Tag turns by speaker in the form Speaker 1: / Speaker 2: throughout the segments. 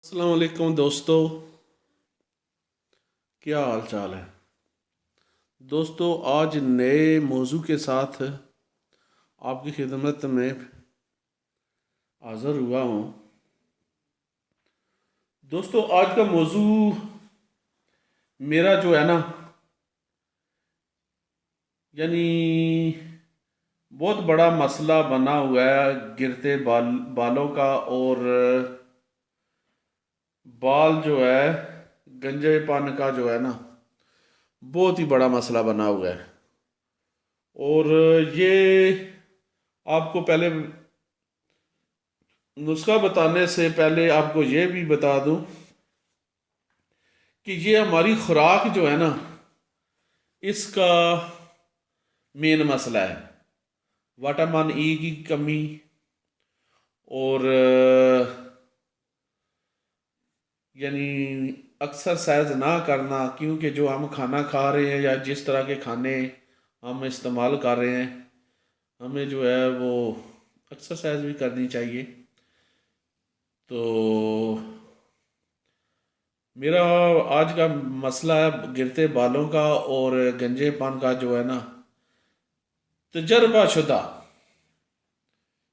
Speaker 1: السلام علیکم دوستو، کیا حال چال ہے؟ دوستو آج نئے موضوع کے ساتھ آپ کی خدمت میں حاضر ہوا ہوں۔ دوستو آج کا موضوع میرا جو ہے نا یعنی بہت بڑا مسئلہ بنا ہوا ہے گرتے بالوں کا، اور بال جو ہے گنجے پن کا جو ہے نا بہت ہی بڑا مسئلہ بنا ہوا ہے۔ اور یہ آپ کو پہلے نسخہ بتانے سے پہلے آپ کو یہ بھی بتا دوں کہ یہ ہماری خوراک جو ہے نا اس کا مین مسئلہ ہے۔ وٹامن ای کی کمی اور یعنی ایکسرسائز نہ کرنا، کیونکہ جو ہم کھانا کھا رہے ہیں یا جس طرح کے کھانے ہم استعمال کر رہے ہیں ہمیں جو ہے وہ ایکسرسائز بھی کرنی چاہیے۔ تو میرا آج کا مسئلہ ہے گرتے بالوں کا اور گنجے پن کا جو ہے نا تجربہ شدہ،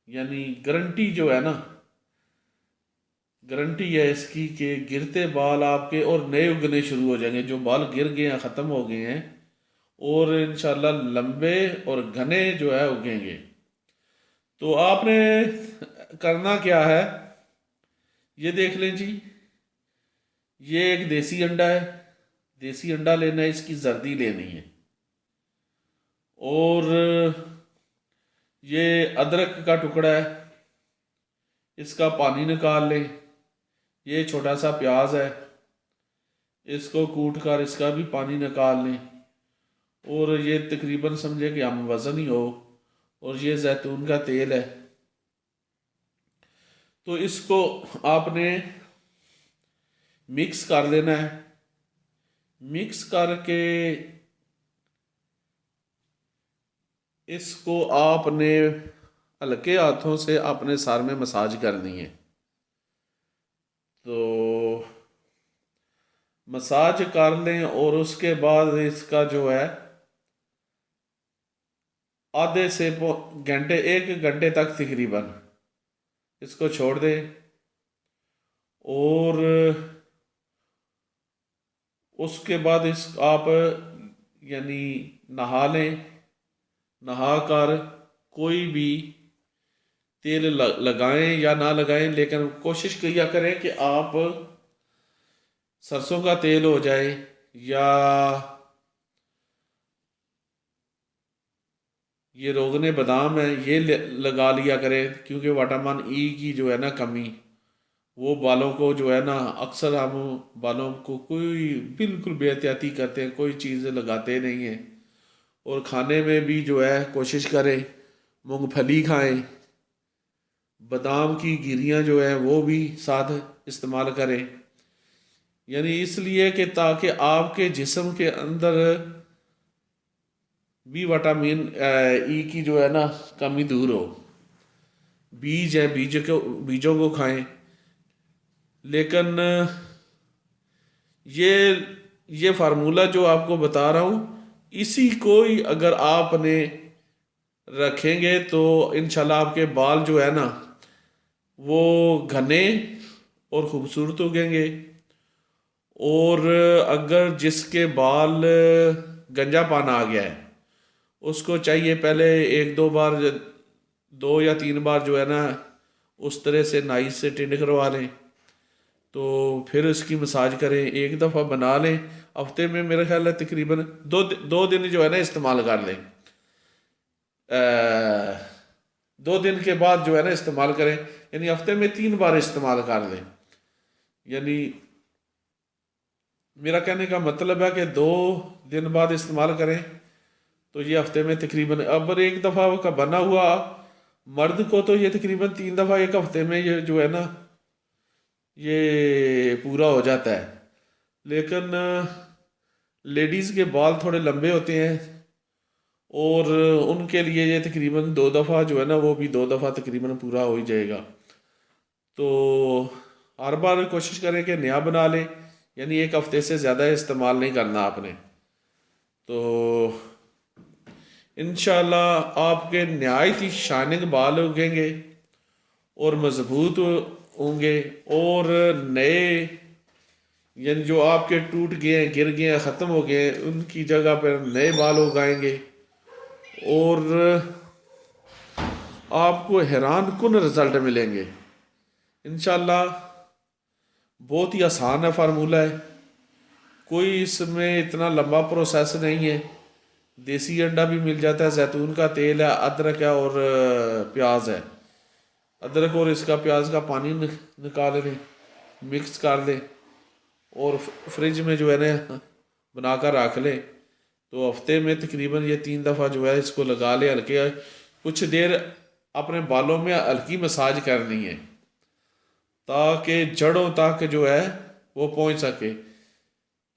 Speaker 1: یعنی گارنٹی جو ہے نا، گارنٹی ہے اس کی کہ گرتے بال آپ کے اور نئے اگنے شروع ہو جائیں گے۔ جو بال گر گئے ہیں ختم ہو گئے ہیں اور انشاءاللہ لمبے اور گھنے جو ہے اگیں گے۔ تو آپ نے کرنا کیا ہے یہ دیکھ لیں جی۔ یہ ایک دیسی انڈا ہے، دیسی انڈا لینا ہے، اس کی زردی لینی ہے، اور یہ ادرک کا ٹکڑا ہے، اس کا پانی نکال لیں۔ یہ چھوٹا سا پیاز ہے، اس کو کوٹ کر اس کا بھی پانی نکال لیں، اور یہ تقریباً سمجھے کہ ہم وزن ہی ہو، اور یہ زیتون کا تیل ہے۔ تو اس کو آپ نے مکس کر لینا ہے۔ مکس کر کے اس کو آپ نے ہلکے ہاتھوں سے اپنے سر میں مساج کرنی ہے۔ تو مساج کر لیں، اور اس کے بعد اس کا جو ہے آدھے سے گھنٹے 1 گھنٹے تک تقریباً اس کو چھوڑ دیں، اور اس کے بعد آپ یعنی نہا لیں۔ نہا کر کوئی بھی تیل لگائیں یا نہ لگائیں، لیکن کوشش کیا کریں کہ آپ سرسوں کا تیل ہو جائے یا یہ روغن بادام ہے یہ لگا لیا کریں، کیونکہ وٹامن ای کی جو ہے نا کمی وہ بالوں کو جو ہے نا اکثر ہم بالوں کو کوئی بالکل بے احتیاطی کرتے ہیں، کوئی چیز لگاتے نہیں ہیں۔ اور کھانے میں بھی جو ہے کوشش کریں مونگ پھلی کھائیں، بادام کی گریاں جو ہیں وہ بھی ساتھ استعمال کریں، یعنی اس لیے کہ تاکہ آپ کے جسم کے اندر بھی وٹامن ای کی جو ہے نا کمی دور ہو۔ بیج ہے، بیجوں کو کھائیں، لیکن یہ فارمولہ جو آپ کو بتا رہا ہوں اسی کو ہی اگر آپ نے رکھیں گے تو انشاءاللہ آپ کے بال جو ہے نا وہ گھنے اور خوبصورت اگیں گے۔ اور اگر جس کے بال گنجا پن آ گیا ہے اس کو چاہیے پہلے 1-2 بار 2 یا 3 بار جو ہے نا اس طرح سے نائی سے ٹنڈ کروا لیں، تو پھر اس کی مساج کریں، 1 دفعہ بنا لیں ہفتے میں، میرا خیال ہے تقریباً 2 دن جو ہے نا استعمال کر لیں، 2 دن کے بعد جو ہے نا استعمال کریں، یعنی ہفتے میں 3 بار استعمال کر لیں۔ یعنی میرا کہنے کا مطلب ہے کہ 2 دن بعد استعمال کریں تو یہ ہفتے میں تقریباً، اب 1 دفعہ کا بنا ہوا مرد کو تو یہ تقریباً 3 دفعہ ایک ہفتے میں یہ جو ہے نا یہ پورا ہو جاتا ہے۔ لیکن لیڈیز کے بال تھوڑے لمبے ہوتے ہیں اور ان کے لیے یہ تقریباً 2 دفعہ جو ہے نا وہ بھی 2 دفعہ تقریباً پورا ہو ہی جائے گا۔ تو ہر بار کوشش کریں کہ نیا بنا لیں، یعنی ایک ہفتے سے زیادہ استعمال نہیں کرنا آپ نے. تو انشاءاللہ آپ کے نہایت ہی شائننگ بال اگیں گے اور مضبوط ہوں گے، اور نئے یعنی جو آپ کے ٹوٹ گئے ہیں، گر گئے ہیں، ختم ہو گئے ہیں، ان کی جگہ پر نئے بال اگائیں گے، اور آپ کو حیران کن رزلٹ ملیں گے انشاءاللہ. بہت ہی آسان ہے فارمولہ ہے، کوئی اس میں اتنا لمبا پروسیس نہیں ہے. دیسی انڈا بھی مل جاتا ہے، زیتون کا تیل ہے، ادرک ہے اور پیاز ہے. ادرک اور اس کا پیاز کا پانی نکال لیں، مکس کر لیں اور فریج میں جو ہے نا بنا کر رکھ لیں. تو ہفتے میں تقریباً یہ 3 دفعہ جو ہے اس کو لگا لیں. ہلکے کچھ دیر اپنے بالوں میں ہلکی مساج کرنی ہے تاکہ جڑوں تک جو ہے وہ پہنچ سکے.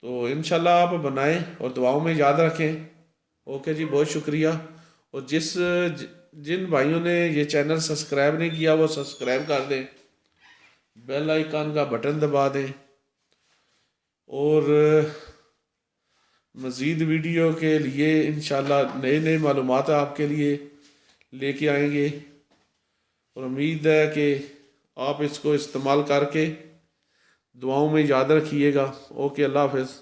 Speaker 1: تو انشاءاللہ آپ بنائیں اور دعاؤں میں یاد رکھیں. اوکے جی، بہت شکریہ. اور جن بھائیوں نے یہ چینل سبسکرائب نہیں کیا وہ سبسکرائب کر دیں، بیل آئیکن کا بٹن دبا دیں، اور مزید ویڈیو کے لیے انشاءاللہ نئے معلومات آپ کے لیے لے کے آئیں گے. اور امید ہے کہ آپ اس کو استعمال کر کے دعاؤں میں یاد رکھیے گا. اوکے، اللہ حافظ.